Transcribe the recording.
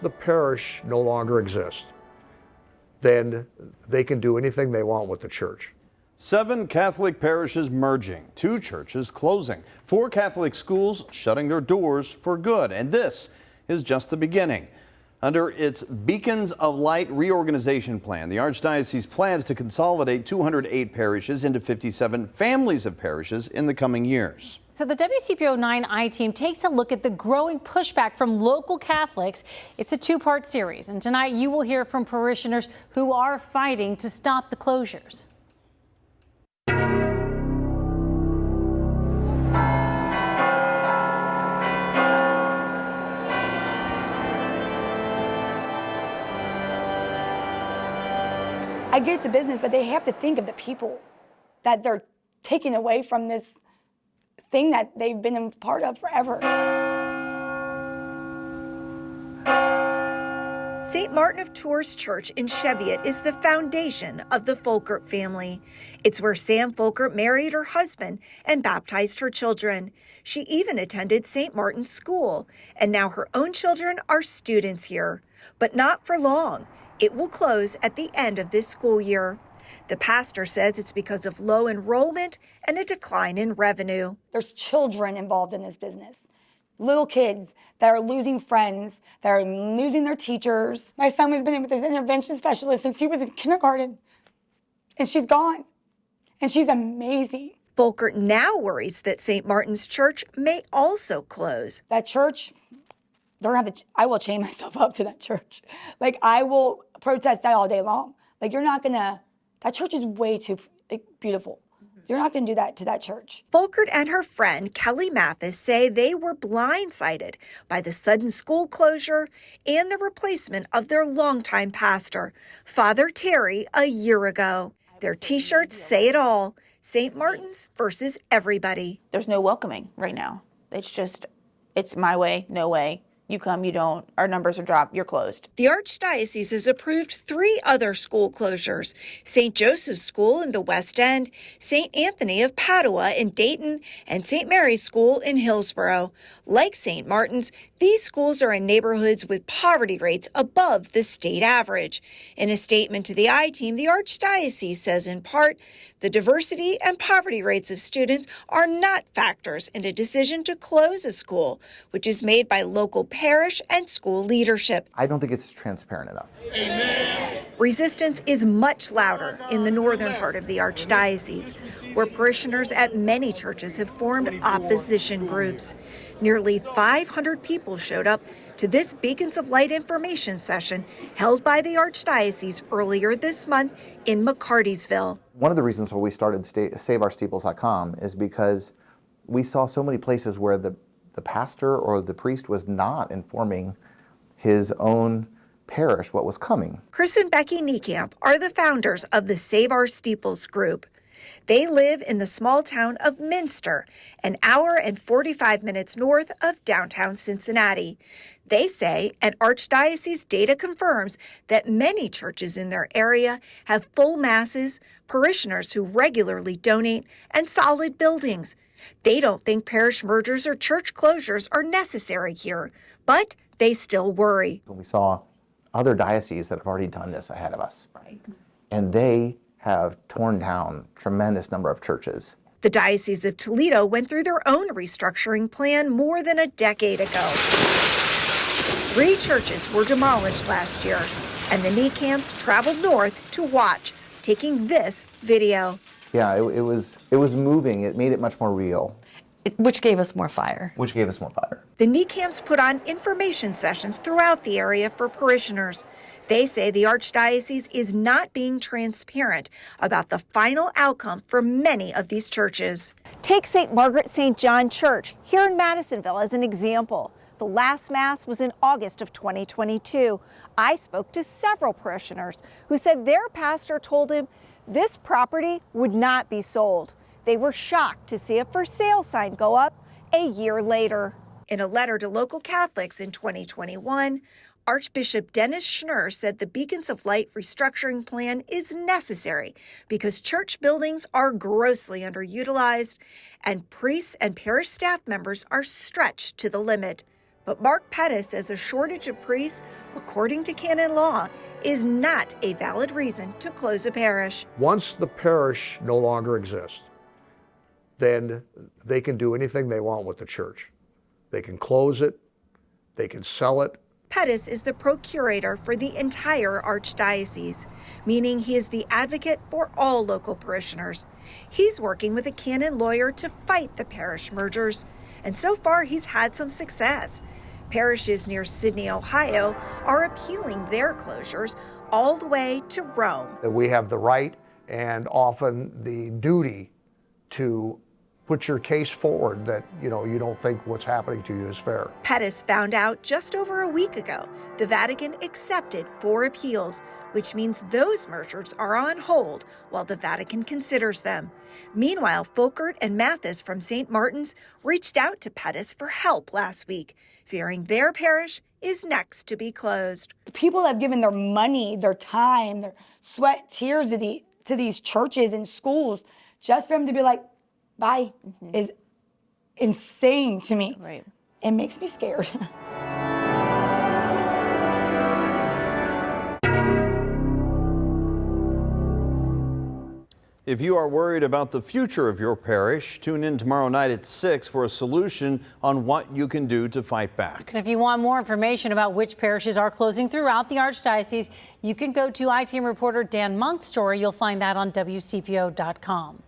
the parish no longer exists, then they can do anything they want with the church. 7 Catholic parishes merging, 2 churches closing, 4 Catholic schools shutting their doors for good. And this is just the beginning. Under its Beacons of Light reorganization plan, the Archdiocese plans to consolidate 208 parishes into 57 families of parishes in the coming years. So the WCPO9 team takes a look at the growing pushback from local Catholics. It's a 2-part series, and tonight you will hear from parishioners who are fighting to stop the closures. I get it's a business, but they have to think of the people that they're taking away from this thing that they've been a part of forever. St. Martin of Tours Church in Cheviot is the foundation of the Folkert family. It's where Sam Folkert married her husband and baptized her children. She even attended St. Martin's School, and now her own children are students here. But not for long. It will close at the end of this school year. The pastor says it's because of low enrollment and a decline in revenue. There's children involved in this business. Little kids that are losing friends, that are losing their teachers. My son has been with his intervention specialist since he was in kindergarten, and she's gone, and she's amazing. Folkert now worries that St. Martin's Church may also close. That church, I will chain myself up to that church. Like, I will protest that all day long. Like, you're not gonna, that church is way too beautiful. You're not going to do that to that church. Folkert and her friend Kelly Mathis say they were blindsided by the sudden school closure and the replacement of their longtime pastor, Father Terry, a year ago. Their T-shirts say it all. St. Martin's versus everybody. There's no welcoming right now. It's my way, no way. You come, you don't. Our numbers are dropped. You're closed. The Archdiocese has approved 3 other school closures: St. Joseph's School in the West End, St. Anthony of Padua in Dayton, and St. Mary's School in Hillsborough. Like St. Martin's, these schools are in neighborhoods with poverty rates above the state average. In a statement to the I-Team, the Archdiocese says in part, the diversity and poverty rates of students are not factors in a decision to close a school, which is made by local parish and school leadership. I don't think it's transparent enough. Amen. Resistance is much louder in the northern part of the Archdiocese, where parishioners at many churches have formed opposition groups. Nearly 500 people showed up to this Beacons of Light information session held by the Archdiocese earlier this month in McCartysville. One of the reasons why we started SaveOurSteeples.com is because we saw so many places where the pastor or the priest was not informing his own parish what was coming. Chris and Becky Niekamp are the founders of the Save Our Steeples group. They live in the small town of Minster, an hour and 45 minutes north of downtown Cincinnati. They say, and Archdiocese data confirms, that many churches in their area have full masses, parishioners who regularly donate, and solid buildings. They don't think parish mergers or church closures are necessary here, but they still worry. We saw other dioceses that have already done this ahead of us, and they have torn down a tremendous number of churches. The Diocese of Toledo went through their own restructuring plan more than a decade ago. 3 churches were demolished last year, and the Niekamps traveled north to watch, taking this video. Yeah, it was moving. It made it much more real. Which gave us more fire. The Niekamps put on information sessions throughout the area for parishioners. They say the Archdiocese is not being transparent about the final outcome for many of these churches. Take St. Margaret St. John Church here in Madisonville as an example. The last Mass was in August of 2022. I spoke to several parishioners who said their pastor told him this property would not be sold. They were shocked to see a for sale sign go up a year later. In a letter to local Catholics in 2021, Archbishop Dennis Schnurr said the Beacons of Light restructuring plan is necessary because church buildings are grossly underutilized and priests and parish staff members are stretched to the limit. But Mark Pettis says a shortage of priests, according to canon law, is not a valid reason to close a parish. Once the parish no longer exists, then they can do anything they want with the church. They can close it, they can sell it. Pettis is the procurator for the entire Archdiocese, meaning he is the advocate for all local parishioners. He's working with a canon lawyer to fight the parish mergers, and so far he's had some success. Parishes near Sydney, Ohio are appealing their closures all the way to Rome. We have the right and often the duty to put your case forward that, you don't think what's happening to you is fair. Pettis found out just over a week ago the Vatican accepted 4 appeals, which means those mergers are on hold while the Vatican considers them. Meanwhile, Folkert and Mathis from St. Martin's reached out to Pettis for help last week, fearing their parish is next to be closed. People have given their money, their time, their sweat, tears to these churches and schools just for them to be like, bye, is insane to me. Right. It makes me scared. If you are worried about the future of your parish, tune in tomorrow night at 6 for a solution on what you can do to fight back. And if you want more information about which parishes are closing throughout the Archdiocese, you can go to ITM reporter Dan Monk's story. You'll find that on WCPO.com.